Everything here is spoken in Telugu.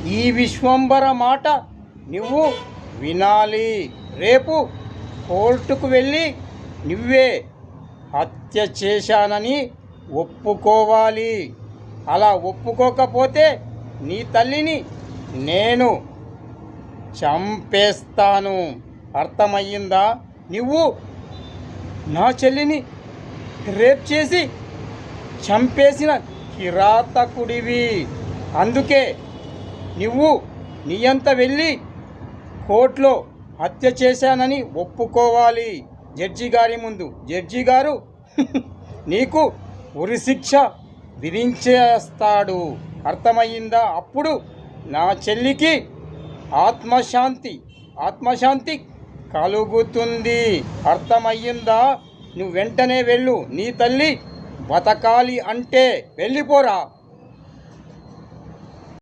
ఈ విశ్వంబర మాట నువ్వు వినాలి. రేపు కోర్టుకు వెళ్ళి నువ్వే హత్య చేశానని ఒప్పుకోవాలి. అలా ఒప్పుకోకపోతే నీ తల్లిని నేను చంపేస్తాను. అర్థమయ్యిందా? నువ్వు నా చెల్లిని రేప్ చేసి చంపేసిన కిరాతకుడివి. అందుకే నువ్వు నీయంత వెళ్ళి కోర్టులో హత్య చేశానని ఒప్పుకోవాలి జడ్జి గారి ముందు. జడ్జి గారు నీకు ఉరిశిక్ష విధించేస్తాడు. అర్థమయ్యిందా? అప్పుడు నా చెల్లికి ఆత్మశాంతి కలుగుతుంది. అర్థమయ్యిందా? నువ్వు వెంటనే వెళ్ళు. నీ తల్లి బతకాలి అంటే వెళ్ళిపోరా.